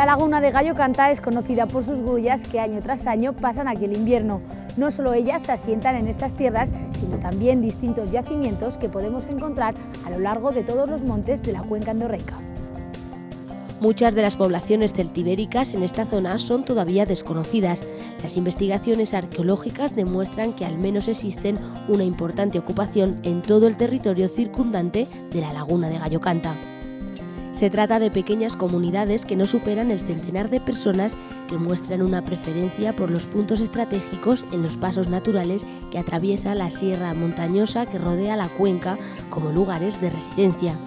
La laguna de Gallo Canta es conocida por sus grullas que año tras año pasan aquí el invierno. No solo ellas se asientan en estas tierras, sino también distintos yacimientos que podemos encontrar a lo largo de todos los montes de la cuenca andorreica. Muchas de las poblaciones celtibéricas en esta zona son todavía desconocidas. Las investigaciones arqueológicas demuestran que al menos existen una importante ocupación en todo el territorio circundante de la laguna de Gallo Canta. Se trata de pequeñas comunidades que no superan el centenar de personas que muestran una preferencia por los puntos estratégicos en los pasos naturales que atraviesa la sierra montañosa que rodea la cuenca como lugares de residencia.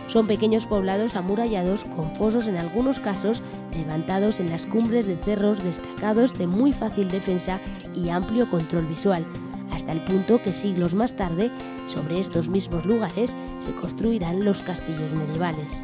Son pequeños poblados amurallados con fosos en algunos casos levantados en las cumbres de cerros destacados de muy fácil defensa y amplio control visual, hasta el punto que siglos más tarde, sobre estos mismos lugares, se construirán los castillos medievales.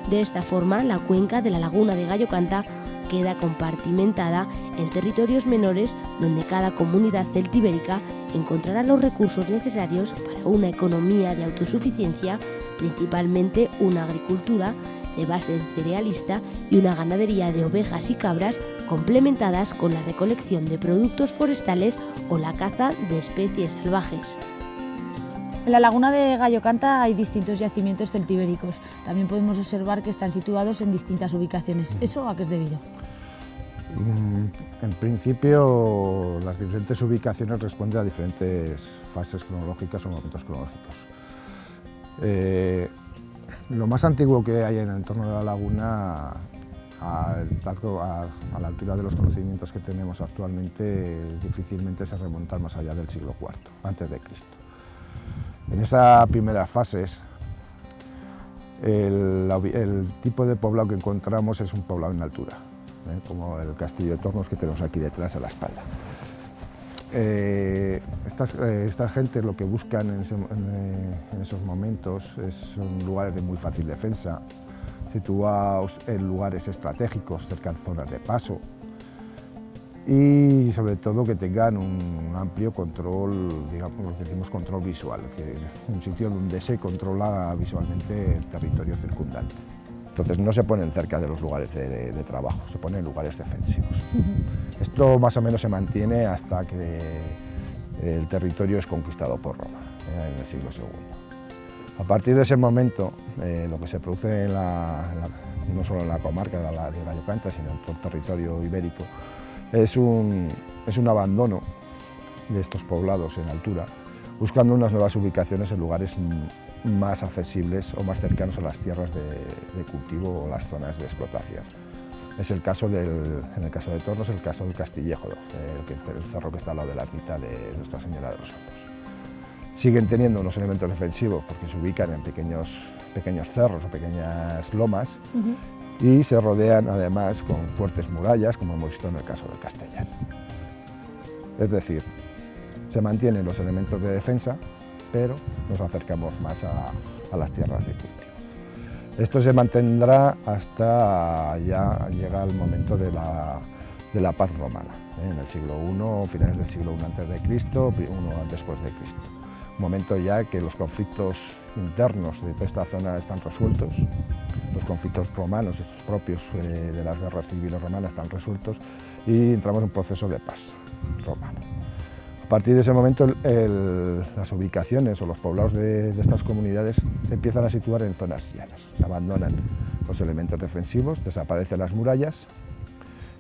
De esta forma, la cuenca de la laguna de Gallo Canta queda compartimentada en territorios menores donde cada comunidad celtibérica encontrará los recursos necesarios para una economía de autosuficiencia, principalmente una agricultura de base cerealista y una ganadería de ovejas y cabras complementadas con la recolección de productos forestales o la caza de especies salvajes. En la laguna de Gallo Canta hay distintos yacimientos celtibéricos. También podemos observar que están situados en distintas ubicaciones. ¿Eso a qué es debido? En principio, las diferentes ubicaciones responden a diferentes fases cronológicas o momentos cronológicos. Lo más antiguo que hay en el entorno de la laguna, a la altura de los conocimientos que tenemos actualmente, difícilmente se remonta más allá del siglo IV, antes de Cristo. En esas primeras fases, el tipo de poblado que encontramos es un poblado en altura, como el castillo de Tornos que tenemos aquí detrás a la espalda. Esta gente lo que buscan en esos momentos son lugares de muy fácil defensa, situados en lugares estratégicos, cerca de zonas de paso y sobre todo que tengan un amplio control, digamos, lo que decimos control visual, es decir, un sitio donde se controla visualmente el territorio circundante. Entonces no se ponen cerca de los lugares de trabajo, se ponen en lugares defensivos. Esto más o menos se mantiene hasta que el territorio es conquistado por Roma, en el siglo II. A partir de ese momento, lo que se produce no solo en la comarca de Gallo Canta, sino en todo el territorio ibérico, es un abandono de estos poblados en altura, buscando unas nuevas ubicaciones en lugares más accesibles o más cercanos a las tierras de cultivo o las zonas de explotación. Es el caso en el caso de Tornos, el caso del Castillejo, el cerro que está al lado de la ermita de Nuestra Señora de los Hornos. Siguen teniendo unos elementos defensivos porque se ubican en pequeños cerros o pequeñas lomas y se rodean además con fuertes murallas, como hemos visto en el caso del Castellar. Es decir, se mantienen los elementos de defensa, pero nos acercamos más a las tierras de cultivo. Esto se mantendrá hasta ya llega el momento de la paz romana, en el siglo I, finales del siglo I antes de Cristo, I después de Cristo. Un momento ya que los conflictos internos de toda esta zona están resueltos, los conflictos romanos propios de las guerras civiles romanas están resueltos y entramos en un proceso de paz romano. A partir de ese momento las ubicaciones o los poblados de estas comunidades se empiezan a situar en zonas llanas, se abandonan los elementos defensivos, desaparecen las murallas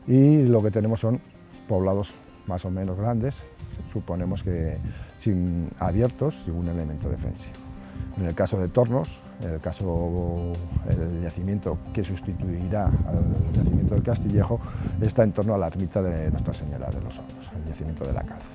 y lo que tenemos son poblados más o menos grandes, suponemos que abiertos, sin un elemento defensivo. En el caso de Tornos, el yacimiento que sustituirá al yacimiento del Castillejo está en torno a la ermita de Nuestra Señora de los Hornos, el yacimiento de la Calza.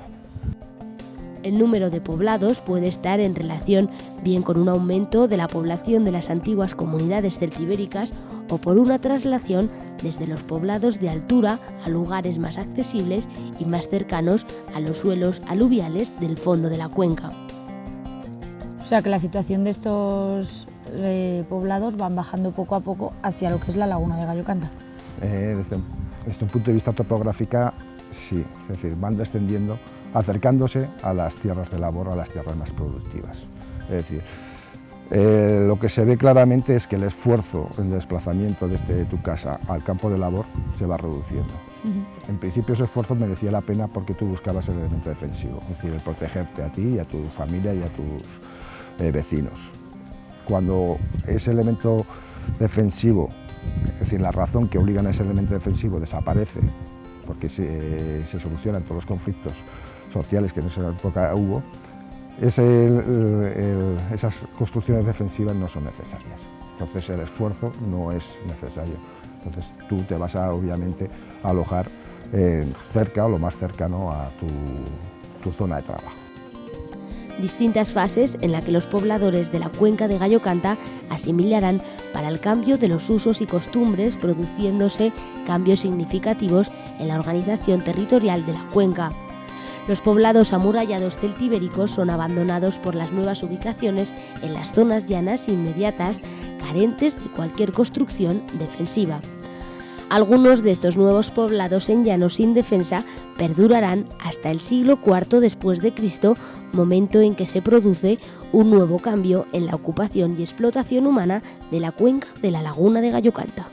El número de poblados puede estar en relación bien con un aumento de la población de las antiguas comunidades celtibéricas o por una traslación desde los poblados de altura a lugares más accesibles y más cercanos a los suelos aluviales del fondo de la cuenca. O sea que la situación de estos poblados van bajando poco a poco hacia lo que es la laguna de Gallo Canta. Desde un punto de vista topográfico, sí, es decir, van descendiendo, acercándose a las tierras de labor, a las tierras más productivas. Es decir, Lo que se ve claramente es que el esfuerzo en desplazamiento desde tu casa al campo de labor se va reduciendo. En principio ese esfuerzo merecía la pena porque tú buscabas el elemento defensivo, es decir, el protegerte a ti, a tu familia y a tus vecinos. Cuando ese elemento defensivo, es decir, la razón que obliga a ese elemento defensivo desaparece, porque se solucionan todos los conflictos sociales que en esa época hubo, esas construcciones defensivas no son necesarias. Entonces el esfuerzo no es necesario. Entonces tú te vas a, obviamente, a alojar cerca o lo más cercano a tu zona de trabajo. Distintas fases en las que los pobladores de la cuenca de Gallo Canta asimilarán para el cambio de los usos y costumbres, produciéndose cambios significativos en la organización territorial de la cuenca. Los poblados amurallados celtibéricos son abandonados por las nuevas ubicaciones en las zonas llanas inmediatas, carentes de cualquier construcción defensiva. Algunos de estos nuevos poblados en llanos sin defensa perdurarán hasta el siglo IV después de Cristo, momento en que se produce un nuevo cambio en la ocupación y explotación humana de la cuenca de la laguna de Gallo Canta.